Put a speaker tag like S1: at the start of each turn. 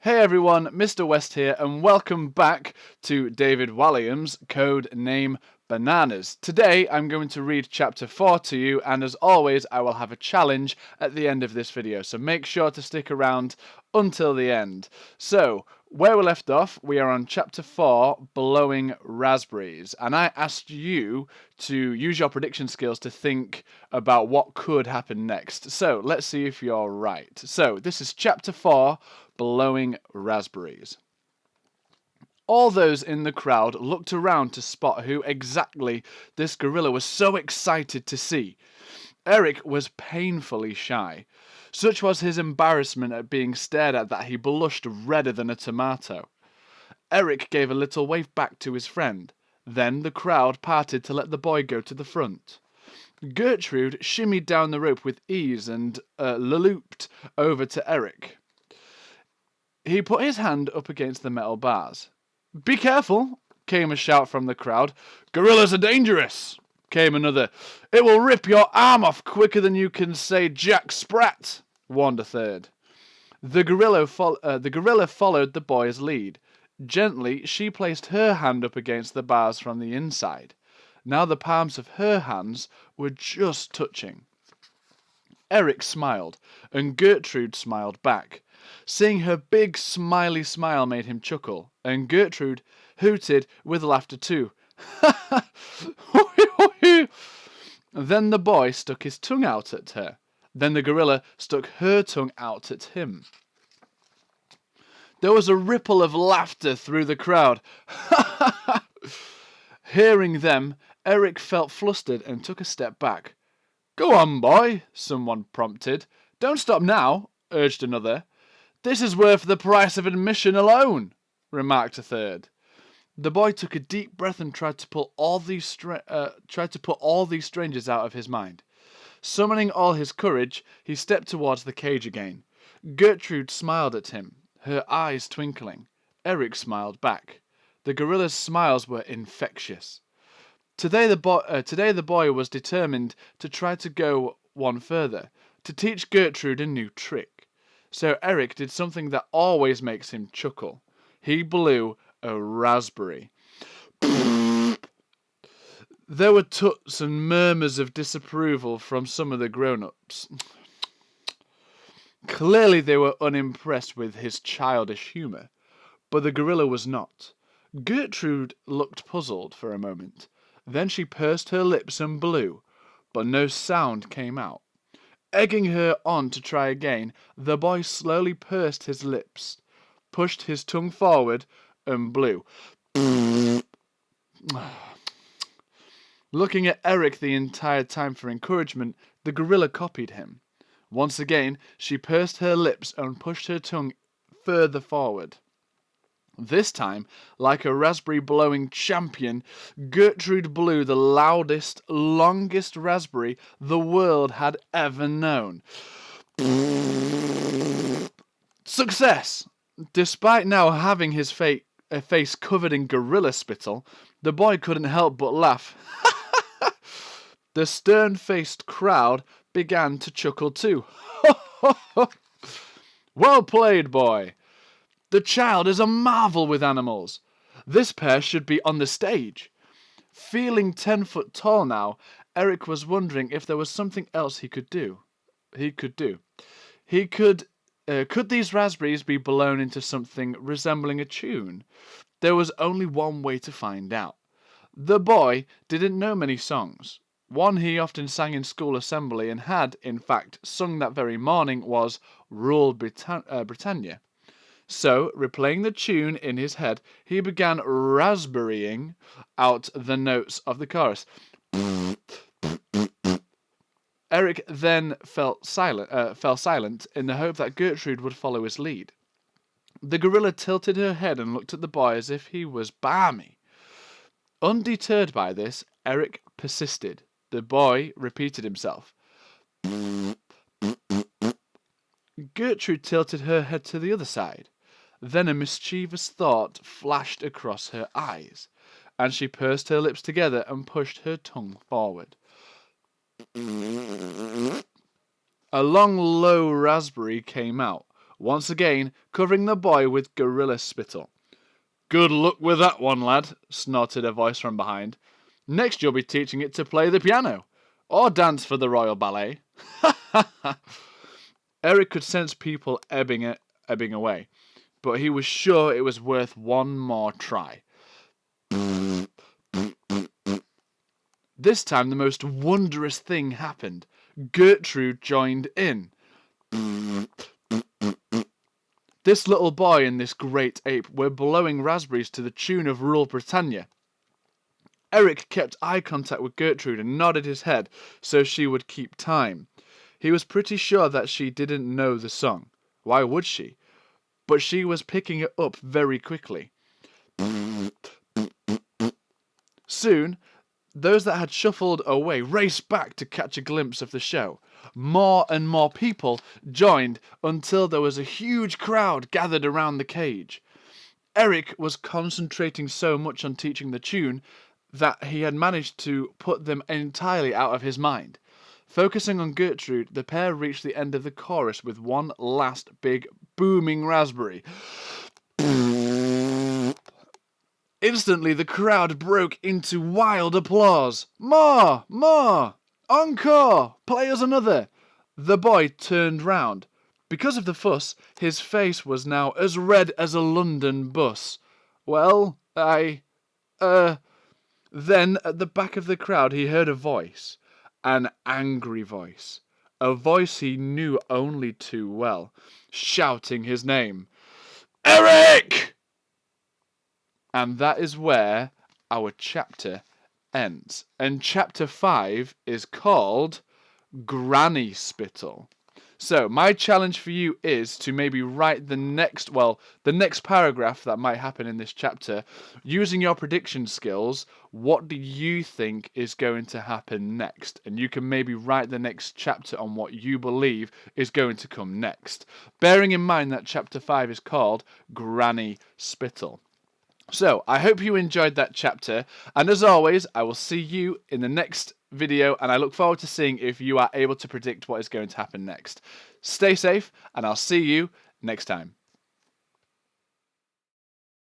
S1: Hey everyone, Mr. West here, and welcome back to David Walliam's Code Name Bananas. Today I'm going to read chapter 4 to you, and as always I will have a challenge at the end of this video, so make sure to stick around until the end. So, where we left off, we are on chapter 4, Blowing Raspberries, and I asked you to use your prediction skills to think about what could happen next. So, let's see if you're right. So, this is chapter 4, Blowing Raspberries. All those in the crowd looked around to spot who exactly this gorilla was so excited to see. Eric was painfully shy. Such was his embarrassment at being stared at that he blushed redder than a tomato. Eric gave a little wave back to his friend. Then the crowd parted to let the boy go to the front. Gertrude shimmied down the rope with ease and looped over to Eric. He put his hand up against the metal bars. "Be careful," came a shout from the crowd. "Gorillas are dangerous," came another. "It will rip your arm off quicker than you can say Jack Sprat," warned a third. The gorilla followed the boy's lead. Gently, she placed her hand up against the bars from the inside. Now the palms of her hands were just touching. Eric smiled, and Gertrude smiled back. Seeing her big smiley smile made him chuckle, and Gertrude hooted with laughter too. Then the boy stuck his tongue out at her. Then the gorilla stuck her tongue out at him. There was a ripple of laughter through the crowd. Hearing them, Eric felt flustered and took a step back. "Go on, boy," someone prompted. "Don't stop now," urged another. "This is worth the price of admission alone," remarked a third. The boy took a deep breath and tried to put all these strangers out of his mind. Summoning all his courage, he stepped towards the cage again. Gertrude smiled at him, her eyes twinkling. Eric smiled back. The gorilla's smiles were infectious. Today the boy was determined to try to go one further, to teach Gertrude a new trick. So Eric did something that always makes him chuckle. He blew a raspberry. There were tuts and murmurs of disapproval from some of the grown-ups. Clearly they were unimpressed with his childish humour, but the gorilla was not. Gertrude looked puzzled for a moment. Then she pursed her lips and blew, but no sound came out. Egging her on to try again, the boy slowly pursed his lips, pushed his tongue forward, and blew. Looking at Eric the entire time for encouragement, the gorilla copied him. Once again, she pursed her lips and pushed her tongue further forward. This time, like a raspberry-blowing champion, Gertrude blew the loudest, longest raspberry the world had ever known. Success! Despite now having his face covered in gorilla spittle, the boy couldn't help but laugh. The stern-faced crowd began to chuckle too. "Well played, boy! The child is a marvel with animals. This pair should be on the stage." Feeling 10 foot tall now, Eric was wondering if there was something else he could do. Could these raspberries be blown into something resembling a tune? There was only one way to find out. The boy didn't know many songs. One he often sang in school assembly and had, in fact, sung that very morning was "Rule Britannia." So, replaying the tune in his head, he began raspberrying out the notes of the chorus. Eric then fell silent in the hope that Gertrude would follow his lead. The gorilla tilted her head and looked at the boy as if he was balmy. Undeterred by this, Eric persisted. The boy repeated himself. Gertrude tilted her head to the other side. Then a mischievous thought flashed across her eyes, and she pursed her lips together and pushed her tongue forward. A long, low raspberry came out, once again covering the boy with gorilla spittle. "Good luck with that one, lad," snorted a voice from behind. "Next you'll be teaching it to play the piano, or dance for the Royal Ballet." Eric could sense people ebbing away, but he was sure it was worth one more try. This time the most wondrous thing happened. Gertrude joined in. This little boy and this great ape were blowing raspberries to the tune of Rule Britannia. Eric kept eye contact with Gertrude and nodded his head so she would keep time. He was pretty sure that she didn't know the song. Why would she? But she was picking it up very quickly. Soon, those that had shuffled away raced back to catch a glimpse of the show. More and more people joined until there was a huge crowd gathered around the cage. Eric was concentrating so much on teaching the tune that he had managed to put them entirely out of his mind. Focusing on Gertrude, the pair reached the end of the chorus with one last big booming raspberry. Instantly, the crowd broke into wild applause. "More! More! Encore! Play us another!" The boy turned round. Because of the fuss, his face was now as red as a London bus. "Well, Then, at the back of the crowd, he heard a voice. An angry voice. A voice he knew only too well, shouting his name. "Eric!" And that is where our chapter ends. And chapter 5 is called Granny Spittle. So my challenge for you is to maybe write the next paragraph that might happen in this chapter. Using your prediction skills, what do you think is going to happen next? And you can maybe write the next chapter on what you believe is going to come next. Bearing in mind that chapter 5 is called Granny Spittle. So, I hope you enjoyed that chapter, and as always, I will see you in the next video, and I look forward to seeing if you are able to predict what is going to happen next. Stay safe, and I'll see you next time.